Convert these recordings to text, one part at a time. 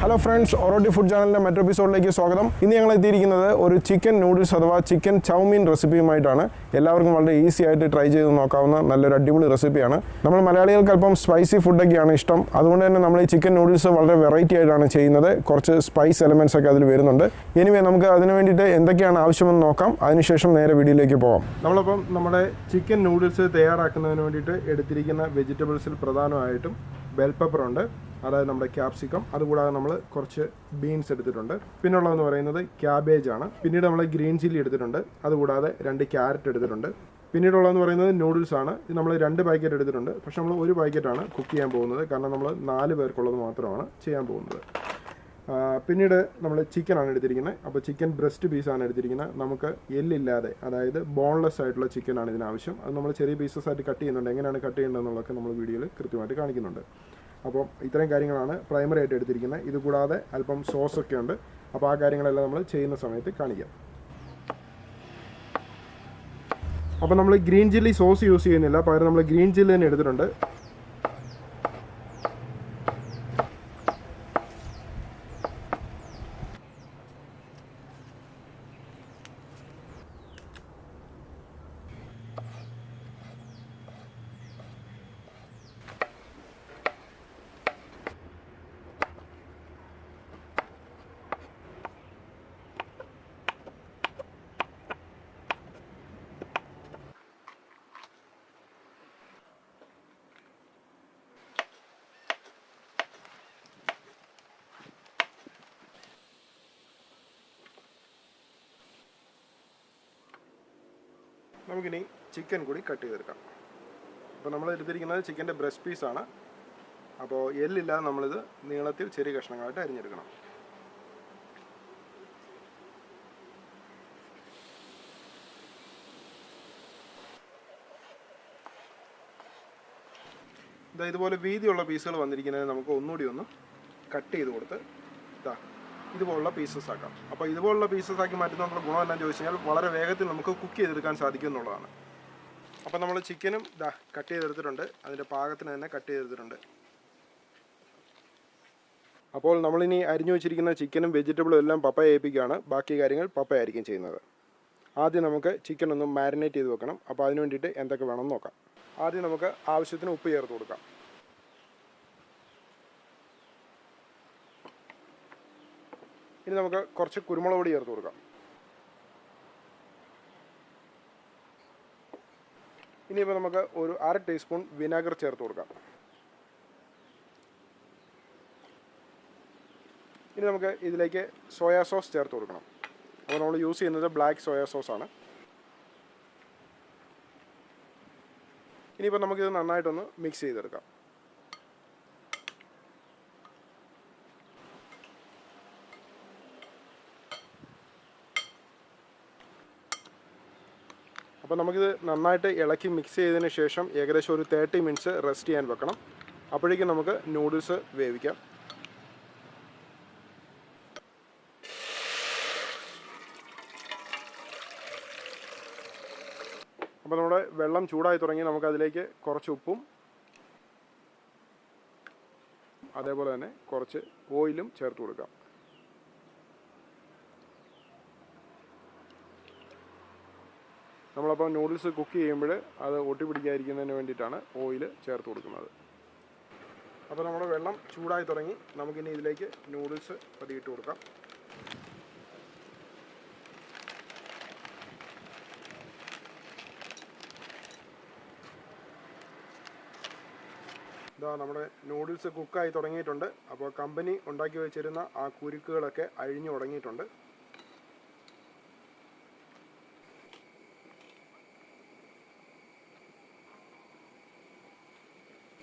Hello friends, Orotti food channel metro episode like സ്വാഗതം. ഇന്ന് ഞങ്ങൾ എത്തിയിരിക്കുന്നത് ഒരു ചിക്കൻ നൂഡിൽസ് അഥവാ ചിക്കൻ ചൗമീൻ റെസിപ്പിയുമായിട്ടാണ്. എല്ലാവർക്കും വളരെ ഈസി ആയിട്ട് ട്രൈ ചെയ്ത് നോക്കാവുന്ന നല്ലൊരു അടിപൊളി റെസിപ്പിയാണ്. നമ്മൾ മലയാളികൾക്ക് അല്പം സ്പൈസി ഫുഡൊക്കെയാണ് ഇഷ്ടം. അതുകൊണ്ട് തന്നെ നമ്മൾ ഈ ചിക്കൻ നൂഡിൽസ് വളരെ വെറൈറ്റി ആയിട്ടാണ് ചെയ്യുന്നത്. കുറച്ച് സ്പൈസ് എലമെന്റ്സ് ഒക്കെ അതിൽ വരുന്നുണ്ട്. എനിവേ നമുക്ക് അതിനു വേണ്ടിയിട്ട് എന്തൊക്കെയാണ് ആവശ്യമെന്ന് നോക്കാം. അതിനുശേഷം നേരെ വീഡിയോയിലേക്ക് പോകാം. നമ്മളപ്പം നമ്മുടെ ചിക്കൻ നൂഡിൽസ് തയ്യാറാക്കുന്നതിന് വേണ്ടിയിട്ട് എടുത്തിരിക്കുന്ന വെജിറ്റബിൾസിൽ പ്രധാനമായിട്ടും ബെൽ പെപ്പർ ഉണ്ട്, അതായത് നമ്മുടെ ക്യാപ്സിക്കം. അതുകൂടാതെ നമ്മൾ കുറച്ച് ബീൻസ് എടുത്തിട്ടുണ്ട്. പിന്നുള്ളതെന്ന് പറയുന്നത് ക്യാബേജ് ആണ്. പിന്നീട് നമ്മൾ ഗ്രീൻ ചില്ലി എടുത്തിട്ടുണ്ട്. അതുകൂടാതെ 2 ക്യാരറ്റ് എടുത്തിട്ടുണ്ട്. പിന്നീടുള്ളതെന്ന് പറയുന്നത് നൂഡിൽസ് ആണ്. ഇത് നമ്മൾ 2 പാക്കറ്റ് എടുത്തിട്ടുണ്ട്. പക്ഷെ നമ്മൾ 1 പാക്കറ്റാണ് കുക്ക് ചെയ്യാൻ പോകുന്നത്, കാരണം നമ്മൾ 4 പേർക്കുള്ളത് മാത്രമാണ് ചെയ്യാൻ പോകുന്നത്. പിന്നീട് നമ്മൾ ചിക്കനാണ് എടുത്തിരിക്കുന്നത്. അപ്പോൾ ചിക്കൻ ബ്രസ്റ്റ് പീസാണ് എടുത്തിരിക്കുന്നത്. നമുക്ക് എല്ലില്ലാതെ, അതായത് ബോൺലെസ് ആയിട്ടുള്ള ചിക്കനാണ് ഇതിനാവശ്യം. അത് നമ്മൾ ചെറിയ പീസസ് ആയിട്ട് കട്ട് ചെയ്യുന്നുണ്ട്. എങ്ങനെയാണ് കട്ട് ചെയ്യേണ്ടതെന്നുള്ളതൊക്കെ നമ്മൾ വീഡിയോയിൽ കൃത്യമായിട്ട് കാണിക്കുന്നുണ്ട്. അപ്പോൾ ഇത്രയും കാര്യങ്ങളാണ് പ്രൈമറി ആയിട്ട് എടുത്തിരിക്കുന്നത്. ഇതുകൂടാതെ അല്പം സോസൊക്കെ ഉണ്ട്. അപ്പോൾ ആ കാര്യങ്ങളെല്ലാം നമ്മൾ ചെയ്യുന്ന സമയത്ത് കാണിക്കാം. അപ്പോൾ നമ്മൾ ഗ്രീൻ ചില്ലി സോസ് യൂസ് ചെയ്യുന്നില്ല, പകരം നമ്മൾ ഗ്രീൻ ചില്ലി തന്നെ എടുത്തിട്ടുണ്ട്. നമുക്കിനി ചിക്കൻ കൂടി കട്ട് ചെയ്തെടുക്കാം. അപ്പോൾ നമ്മൾ എടുത്തിരിക്കുന്നത് ചിക്കൻ്റെ ബ്രസ്റ്റ് പീസാണ്. അപ്പോൾ എല്ലില്ലാതെ നമ്മളിത് നീളത്തിൽ ചെറിയ കഷ്ണങ്ങളായിട്ട് അരിഞ്ഞെടുക്കണം. ഇതുപോലെ വീതിയുള്ള പീസുകൾ വന്നിരിക്കുന്നത് നമുക്ക് ഒന്നുകൂടി ഒന്ന് കട്ട് ചെയ്ത് കൊടുത്ത് ഇതുപോലുള്ള പീസസ് ആക്കാം. അപ്പോൾ ഇതുപോലുള്ള പീസസ് ആക്കി മാറ്റുന്നതിനുള്ള ഗുണം എന്താണെന്ന് ചോദിച്ചു കഴിഞ്ഞാൽ വളരെ വേഗത്തിൽ നമുക്ക് കുക്ക് ചെയ്തെടുക്കാൻ സാധിക്കും എന്നുള്ളതാണ്. അപ്പോൾ നമ്മൾ ചിക്കനും കട്ട് ചെയ്തെടുത്തിട്ടുണ്ട്. അതിൻ്റെ പാകത്തിന് തന്നെ കട്ട് ചെയ്തെടുത്തിട്ടുണ്ട്. അപ്പോൾ നമ്മളിനി അരിഞ്ഞു വെച്ചിരിക്കുന്ന ചിക്കനും വെജിറ്റബിളും എല്ലാം പപ്പ ഏൽപ്പിക്കുകയാണ്. ബാക്കി കാര്യങ്ങൾ പപ്പയായിരിക്കും ചെയ്യുന്നത്. ആദ്യം നമുക്ക് ചിക്കൻ ഒന്ന് മാരിനേറ്റ് ചെയ്ത് വെക്കണം. അപ്പോൾ അതിന് വേണ്ടിയിട്ട് എന്തൊക്കെ വേണമെന്ന് നോക്കാം. ആദ്യം നമുക്ക് ആവശ്യത്തിന് ഉപ്പ് ചേർത്ത് കൊടുക്കാം. ഇനി നമുക്ക് കുറച്ച് കുരുമുളക് പൊടി ചേർത്ത് കൊടുക്കാം. ഇനിയിപ്പോൾ നമുക്ക് ഒരു 1/2 ടീസ്പൂൺ വിനാഗർ ചേർത്ത് കൊടുക്കാം. ഇനി നമുക്ക് ഇതിലേക്ക് സോയാ സോസ് ചേർത്ത് കൊടുക്കണം. അപ്പോൾ നമ്മൾ യൂസ് ചെയ്യുന്നത് ബ്ലാക്ക് സോയാ സോസാണ്. ഇനിയിപ്പോൾ നമുക്കിത് നന്നായിട്ടൊന്ന് മിക്സ് ചെയ്തെടുക്കാം. അപ്പോൾ നമുക്കിത് നന്നായിട്ട് ഇളക്കി മിക്സ് ചെയ്തതിന് ശേഷം ഏകദേശം ഒരു 30 മിനിറ്റ്സ് റെസ്റ്റ് ചെയ്യാൻ വെക്കണം. അപ്പോഴേക്കും നമുക്ക് നൂഡിൽസ് വേവിക്കാം. അപ്പോൾ നമ്മുടെ വെള്ളം ചൂടായി തുടങ്ങി. നമുക്കതിലേക്ക് കുറച്ച് ഉപ്പും അതേപോലെ തന്നെ കുറച്ച് ഓയിലും ചേർത്ത് കൊടുക്കാം. നമ്മളപ്പോൾ നൂഡിൽസ് കുക്ക് ചെയ്യുമ്പോൾ അത് ഒട്ടിപ്പിടിക്കാതിരിക്കുന്നതിന് വേണ്ടിയിട്ടാണ് ഓയിൽ ചേർത്ത് കൊടുക്കുന്നത്. അപ്പോൾ നമ്മുടെ വെള്ളം ചൂടായി തുടങ്ങി. നമുക്കിനി ഇതിലേക്ക് നൂഡിൽസ് പതിയിട്ട് കൊടുക്കാം. നമ്മുടെ നൂഡിൽസ് കുക്കായി തുടങ്ങിയിട്ടുണ്ട്. അപ്പോൾ കമ്പനി ഉണ്ടാക്കി വെച്ചിരുന്ന ആ കുരുക്കുകളൊക്കെ അഴിഞ്ഞു തുടങ്ങിയിട്ടുണ്ട്.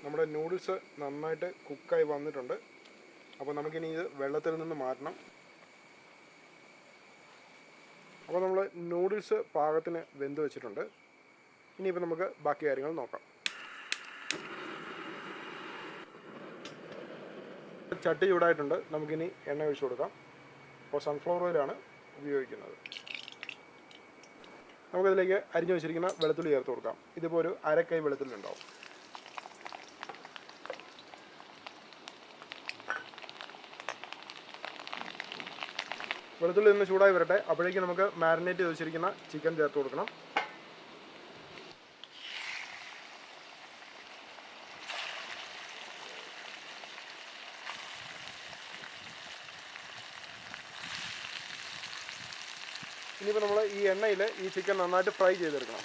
നമ്മുടെ നൂഡിൽസ് നന്നായിട്ട് കുക്കായി വന്നിട്ടുണ്ട്. അപ്പോൾ നമുക്കിനി ഇത് വെള്ളത്തിൽ നിന്ന് മാറ്റണം. അപ്പോൾ നമ്മൾ നൂഡിൽസ് പാകത്തിന് വെന്ത് വെച്ചിട്ടുണ്ട്. ഇനിയിപ്പോൾ നമുക്ക് ബാക്കി കാര്യങ്ങൾ നോക്കാം. ചട്ടി ചൂടായിട്ടുണ്ട്. നമുക്കിനി എണ്ണ ഒഴിച്ചു കൊടുക്കാം. അപ്പോൾ സൺഫ്ലവർ ഓയിലാണ് ഉപയോഗിക്കുന്നത്. നമുക്കതിലേക്ക് അരിഞ്ഞു വെച്ചിരിക്കുന്ന വെളുത്തുള്ളി ചേർത്ത് കൊടുക്കാം. ഇതിപ്പോൾ ഒരു 1/2 കൈ വെളുത്തുള്ളി ഉണ്ടാവും. വെളുത്തുള്ളി ഒന്ന് ചൂടായി വരട്ടെ. അപ്പോഴേക്കും നമുക്ക് മാരിനേറ്റ് ചെയ്ത് വെച്ചിരിക്കുന്ന ചിക്കൻ ചേർത്ത് കൊടുക്കണം. ഇനിയിപ്പോൾ നമ്മൾ ഈ എണ്ണയിൽ ഈ ചിക്കൻ നന്നായിട്ട് ഫ്രൈ ചെയ്തെടുക്കണം.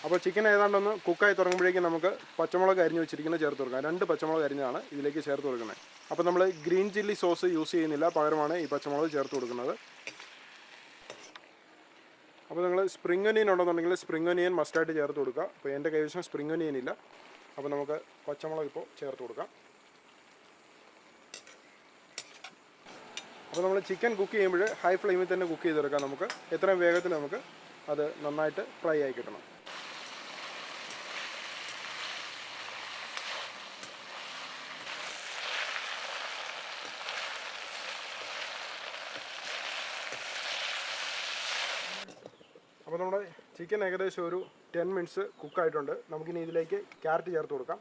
അപ്പോൾ ചിക്കൻ ഏതാണ്ടൊന്ന് കുക്കായി തുടങ്ങുമ്പോഴേക്കും നമുക്ക് പച്ചമുളക് അരിഞ്ഞ് വെച്ചിരിക്കുന്നത് ചേർത്ത് കൊടുക്കാം. 2 പച്ചമുളക് അരിഞ്ഞാണ് ഇതിലേക്ക് ചേർത്ത് കൊടുക്കുന്നത്. അപ്പോൾ നമ്മൾ ഗ്രീൻ ചില്ലി സോസ് യൂസ് ചെയ്യുന്നില്ല, പകരമാണ് ഈ പച്ചമുളക് ചേർത്ത് കൊടുക്കുന്നത്. അപ്പോൾ നിങ്ങൾ സ്പ്രിംഗ് ഒനിയൻ ഉണ്ടെന്നുണ്ടെങ്കിൽ സ്പ്രിംഗ് ഒനിയൻ മസ്റ്റായിട്ട് ചേർത്ത് കൊടുക്കുക. അപ്പോൾ എൻ്റെ കൈവശം സ്പ്രിംഗ് ഒനിയൻ ഇല്ല. അപ്പോൾ നമുക്ക് പച്ചമുളക് ഇപ്പോൾ ചേർത്ത് കൊടുക്കാം. അപ്പോൾ നമ്മൾ ചിക്കൻ കുക്ക് ചെയ്യുമ്പോൾ ഹൈ ഫ്ലെയിമിൽ തന്നെ കുക്ക് ചെയ്തെടുക്കാം. നമുക്ക് എത്രയും വേഗത്തിൽ നമുക്ക് അത് നന്നായിട്ട് ഫ്രൈ ആയി കിട്ടണം. അപ്പോൾ നമ്മുടെ ചിക്കൻ ഏകദേശം ഒരു 10 മിനിറ്റ്സ് കുക്കായിട്ടുണ്ട്. നമുക്കിനി ഇതിലേക്ക് ക്യാരറ്റ് ചേർത്ത് കൊടുക്കാം.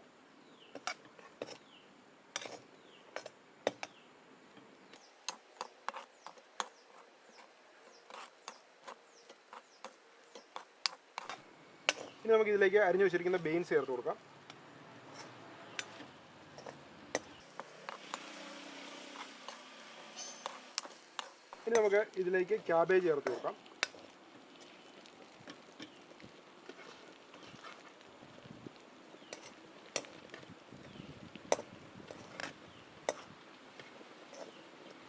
ഇനി നമുക്ക് ഇതിലേക്ക് അരിഞ്ഞു വെച്ചിരിക്കുന്ന ബീൻസ് ചേർത്ത് കൊടുക്കാം. ഇനി നമുക്ക് ഇതിലേക്ക് ക്യാബേജ് ചേർത്ത് കൊടുക്കാം.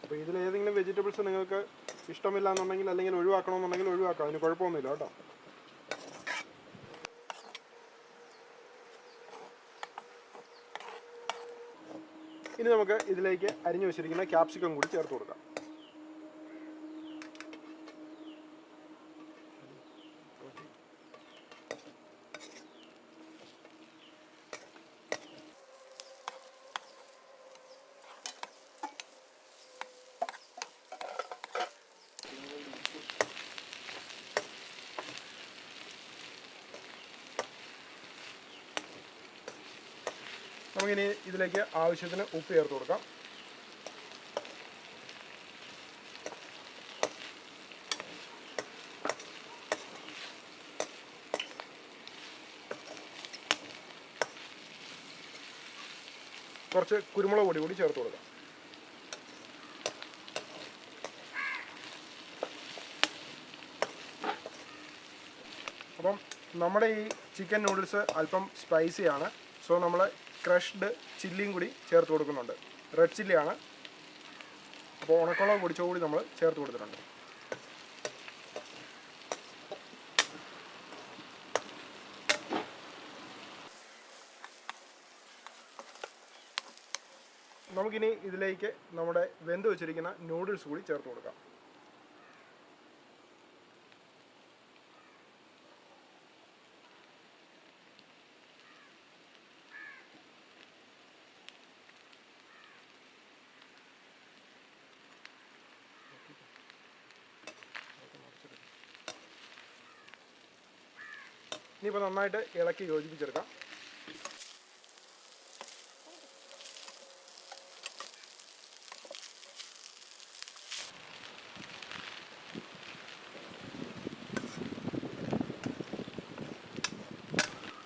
അപ്പോൾ ഇതിലേതെങ്കിലും വെജിറ്റബിൾസ് നിങ്ങൾക്ക് ഇഷ്ടമില്ല എന്നുണ്ടെങ്കിൽ അല്ലെങ്കിൽ ഒഴിവാക്കണമെന്നുണ്ടെങ്കിൽ ഒഴിവാക്കാം, അതിന് കുഴപ്പമൊന്നുമില്ല കേട്ടോ. ഇനി നമുക്ക് ഇതിലേക്ക് അരിഞ്ഞു വെച്ചിരിക്കുന്ന ക്യാപ്സിക്കം കൂടി ചേർത്ത് കൊടുക്കാം. നമുക്കിനി ഇതിലേക്ക് ആവശ്യത്തിന് ഉപ്പ് ചേർത്ത് കൊടുക്കാം. കുറച്ച് കുരുമുളക് പൊടി കൂടി ചേർത്ത് കൊടുക്കാം. അപ്പം നമ്മുടെ ഈ ചിക്കൻ നൂഡിൽസ് അല്പം സ്പൈസിയാണ്. സോ നമ്മൾ ക്രഷ്ഡ് ചില്ലിയും കൂടി ചേർത്ത് കൊടുക്കുന്നുണ്ട്. റെഡ് ചില്ലിയാണ്. അപ്പോൾ ഉണക്കമുളക് പൊടിച്ചോ കൂടി നമ്മൾ ചേർത്ത് കൊടുത്തിട്ടുണ്ട്. നമുക്കിനി ഇതിലേക്ക് നമ്മുടെ വെന്ത് വെച്ചിരിക്കുന്ന നൂഡിൽസ് കൂടി ചേർത്ത് കൊടുക്കാം. ഇനിയിപ്പോൾ നന്നായിട്ട് ഇളക്കി യോജിപ്പിച്ചെടുക്കാം.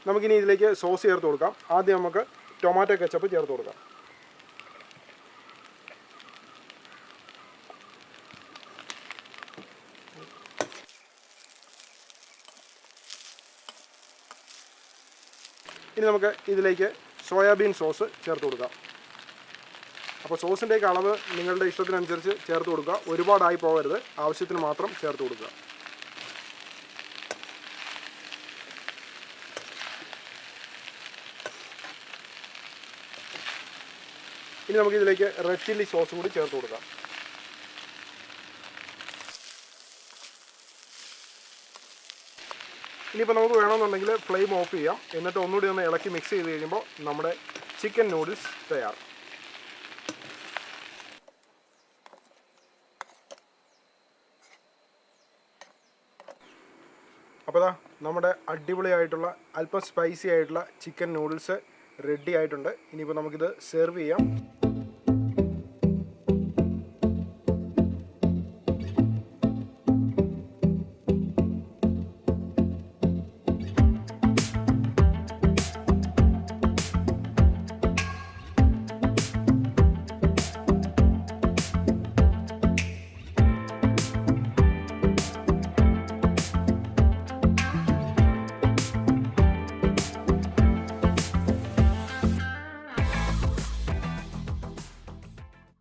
നമുക്കിനി ഇതിലേക്ക് സോസ് ചേർത്ത് കൊടുക്കാം. ആദ്യം നമുക്ക് ടൊമാറ്റോ കെച്ചപ്പ് ചേർത്ത് കൊടുക്കാം. ഇനി നമുക്ക് ഇതിലേക്ക് സോയാബീൻ സോസ് ചേർത്ത് കൊടുക്കാം. അപ്പോൾ സോസിൻ്റെയൊക്കെ അളവ് നിങ്ങളുടെ ഇഷ്ടത്തിനനുസരിച്ച് ചേർത്ത് കൊടുക്കുക. ഒരുപാടായി പോകരുത്, ആവശ്യത്തിന് മാത്രം ചേർത്ത് കൊടുക്കുക. ഇനി നമുക്ക് ഇതിലേക്ക് റെഡ് ചില്ലി സോസ് കൂടി ചേർത്ത് കൊടുക്കാം. ഇനിയിപ്പോൾ നമുക്ക് വേണമെന്നുണ്ടെങ്കിൽ ഫ്ലെയിം ഓഫ് ചെയ്യാം. എന്നിട്ട് ഒന്നുകൂടി ഒന്ന് ഇളക്കി മിക്സ് ചെയ്ത് കഴിയുമ്പോൾ നമ്മുടെ ചിക്കൻ നൂഡിൽസ് തയ്യാർ. അപ്പോൾ ദാ നമ്മുടെ അടിപൊളിയായിട്ടുള്ള അല്പം സ്പൈസി ആയിട്ടുള്ള ചിക്കൻ നൂഡിൽസ് റെഡി ആയിട്ടുണ്ട്. ഇനിയിപ്പോൾ നമുക്കിത് സെർവ് ചെയ്യാം.